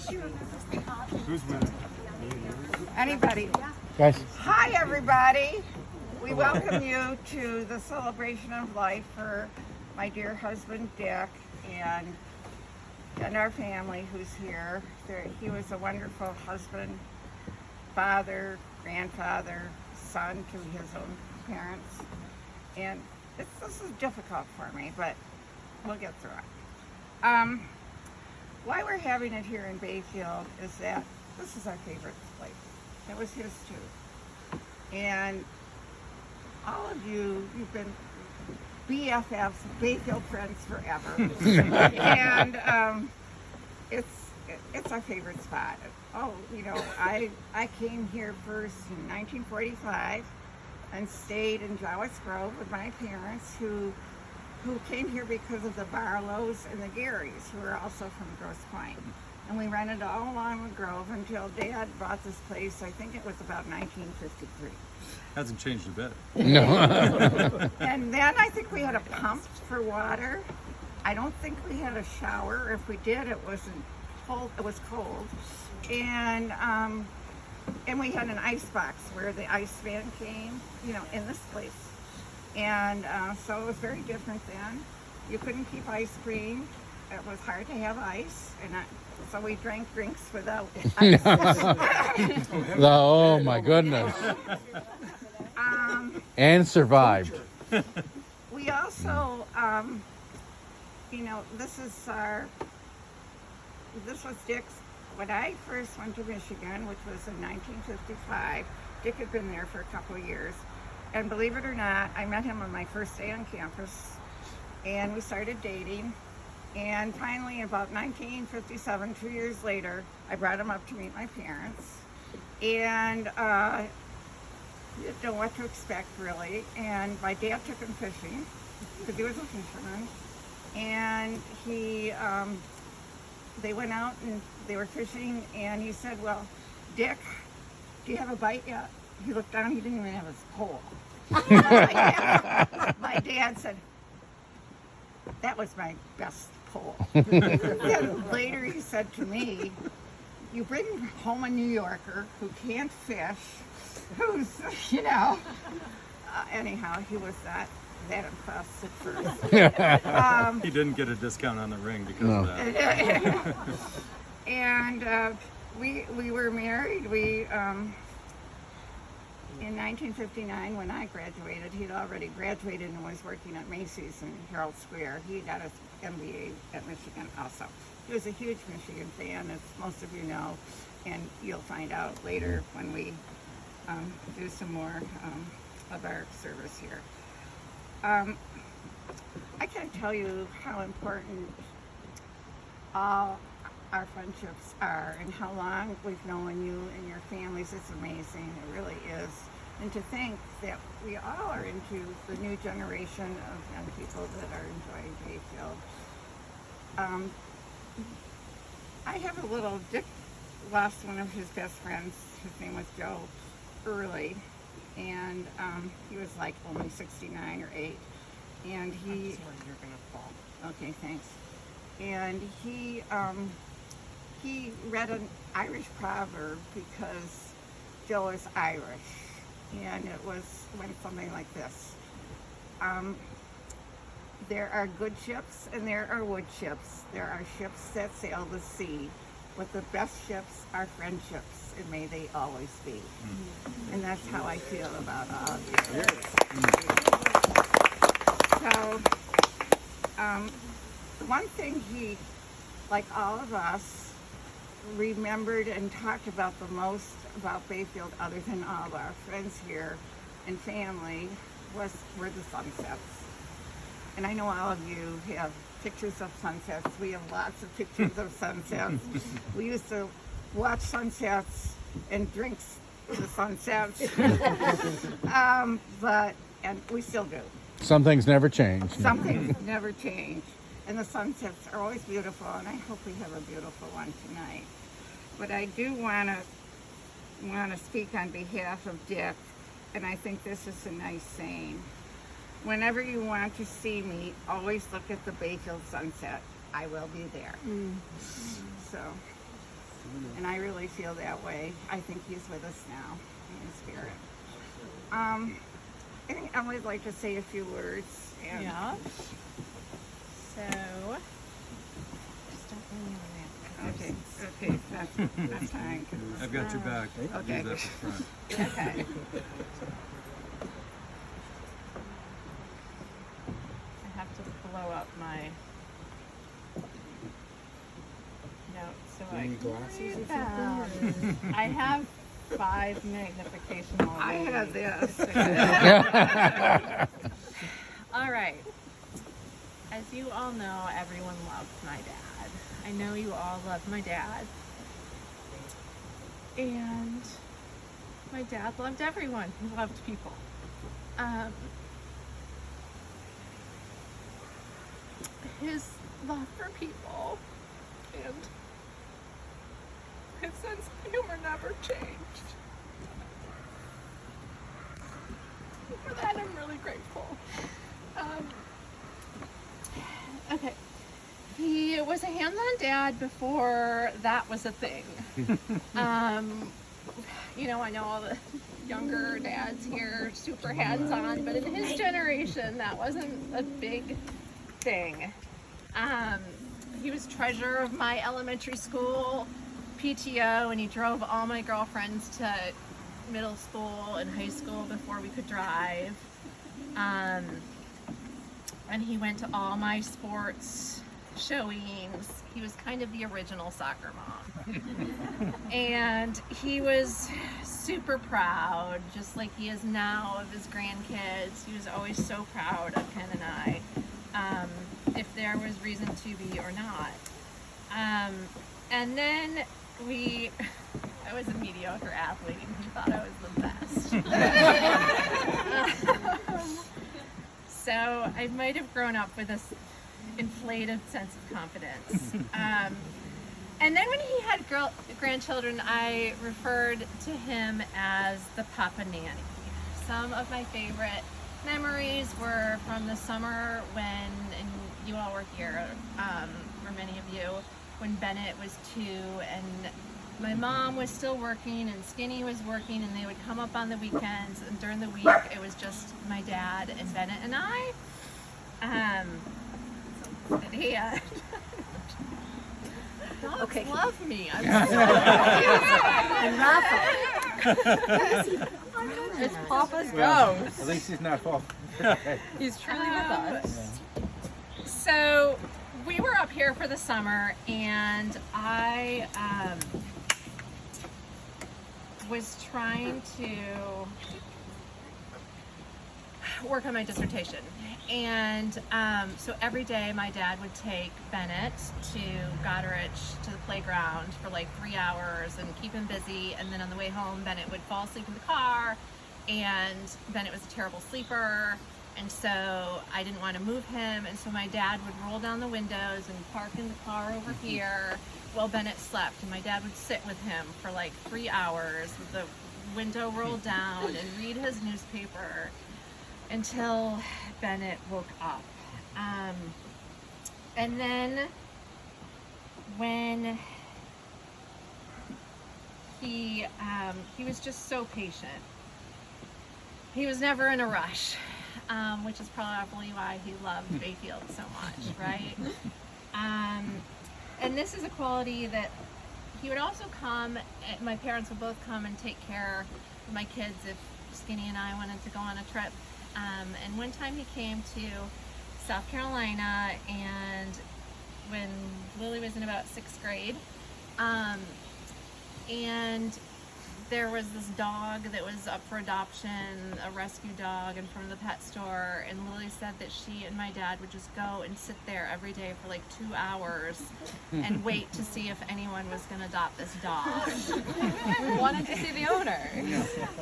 Who's winning? Anybody? Guys, Hi, everybody. We welcome you to the celebration of life for my dear husband, Dick, and our family who's here. He was a wonderful husband, father, grandfather, son to his own parents. And this is difficult for me, but we'll get through it. Why we're having it here in Bayfield is that this is our favorite place. It was his too. And all of you've been BFFs, Bayfield friends forever. And it's our favorite spot. Oh, I came here first in 1945 and stayed in Jowett Grove with my parents who came here because of the Barlows and the Garys, who were also from Grosse Pointe. And we rented all along the Grove until Dad bought this place, I think it was about 1953. Hasn't changed a bit. no. And then I think we had a pump for water. I don't think we had a shower. If we did, it wasn't cold. It was cold. And we had an ice box where the ice van came, in this place. And so it was very different then. You couldn't keep ice cream. It was hard to have ice, and so we drank drinks without ice. Oh my goodness. And survived. We also, this was Dick's, when I first went to Michigan, which was in 1955, Dick had been there for a couple of years. And believe it or not, I met him on my first day on campus, and we started dating. And finally, in about 1957, 2 years later, I brought him up to meet my parents. And didn't know what to expect, really. And my dad took him fishing, because he was a fisherman. And they went out and they were fishing, and he said, "Well, Dick, do you have a bite yet?" He looked down, he didn't even have his pole. My dad said, "That was my best pole." Then later he said to me, "You bring home a New Yorker who can't fish, who's, anyhow, he was that impressed at first. He didn't get a discount on the ring because of that. And we were married. In 1959, when I graduated, he'd already graduated and was working at Macy's in Herald Square. He got his MBA at Michigan also. He was a huge Michigan fan, as most of you know, and you'll find out later when we do some more of our service here. I can't tell you how important all our friendships are and how long we've known you and your families. It's amazing. It really is. And to think that we all are into the new generation of young people that are enjoying Bayfield. I have a little, Dick lost one of his best friends. His name was Joe Early. And he was like only 69 or 8. And he... That's where you're going to fall. Okay, thanks. And he read an Irish proverb because Joe is Irish, and went something like this. There are good ships and there are wood ships. There are ships that sail the sea, but the best ships are friendships, and may they always be. And that's how I feel about all of you. So, one thing he, like all of us, remembered and talked about the most about Bayfield, other than all of our friends here and family, were the sunsets. And I know all of you have pictures of sunsets. We have lots of pictures of sunsets. We used to watch sunsets and drink the sunsets. And we still do. Some things never change. Some things never change. And the sunsets are always beautiful, and I hope we have a beautiful one tonight. But I do want to speak on behalf of Dick, and I think this is a nice saying. Whenever you want to see me, always look at the Bayfield sunset. I will be there. So, And I really feel that way. I think he's with us now in spirit. I think Emily would like to say a few words. And Yeah. So, just don't really know that. Okay, that's fine. I've got your back. Okay. Use that for front. Okay. I have to blow up my notes so I glasses or can. I have 5 magnification levels. I have this. All right. As you all know, everyone loves my dad. I know you all love my dad. And my dad loved everyone. He loved people. His love for people and his sense of humor never changed. For that, I'm really grateful. Okay. He was a hands-on dad before that was a thing. You know, I know all the younger dads here are super hands-on, but in his generation, that wasn't a big thing. He was treasurer of my elementary school PTO, and he drove all my girlfriends to middle school and high school before we could drive. And he went to all my sports showings. He was kind of the original soccer mom. And he was super proud, just like he is now, of his grandkids. He was always so proud of Ken and I, if there was reason to be or not. And then I was a mediocre athlete, and he thought I was the best. So I might have grown up with this inflated sense of confidence. And then when he had grandchildren, I referred to him as the Papa Nanny. Some of my favorite memories were from the summer when, and you all were here, or many of you, when Bennett was 2 and my mom was still working and Skinny was working, and they would come up on the weekends, and during the week it was just my dad and Bennett and I. Dogs love me. I'm It's Papa's ghost. At least he's not off. He's truly with us. So we were up here for the summer, and I was trying to work on my dissertation. And so every day my dad would take Bennett to Goderich to the playground for like 3 hours and keep him busy. And then on the way home, Bennett would fall asleep in the car, and Bennett was a terrible sleeper. And so I didn't want to move him. And so my dad would roll down the windows and park in the car over here while Bennett slept. And my dad would sit with him for like 3 hours with the window rolled down and read his newspaper until Bennett woke up. And then when he was just so patient. He was never in a rush, which is probably why he loved Bayfield so much, right? And this is a quality that he would also come, my parents would both come and take care of my kids if Skinny and I wanted to go on a trip. And one time he came to South Carolina, and when Lily was in about 6th grade, and there was this dog that was up for adoption, a rescue dog, and from the pet store, and Lily said that she and my dad would just go and sit there every day for like 2 hours and wait to see if anyone was going to adopt this dog. We wanted to see the owner.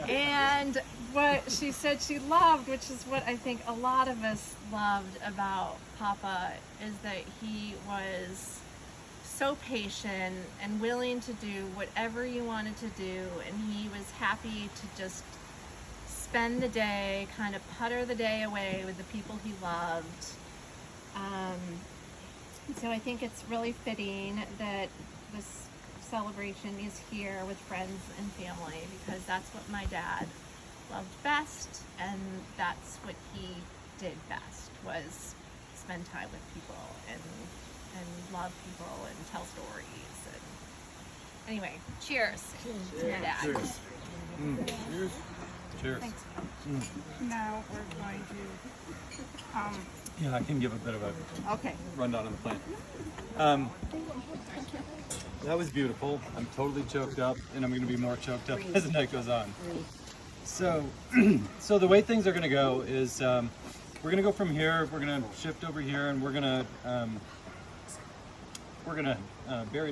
And what she said she loved, which is what I think a lot of us loved about Papa, is that he was so patient and willing to do whatever you wanted to do, and he was happy to just spend the day, kind of putter the day away with the people he loved. So I think it's really fitting that this celebration is here with friends and family, because that's what my dad loved best, and that's what he did best, was spend time with people and love people and tell stories. And anyway, cheers to your dad. Cheers. Cheers. Thanks. Now we're going to, Yeah, I can give a bit of a okay. rundown on the plan. That was beautiful. I'm totally choked up, and I'm going to be more choked up as the night goes on. So, so the way things are going to go is we're going to go from here. We're going to shift over here, and we're going to bury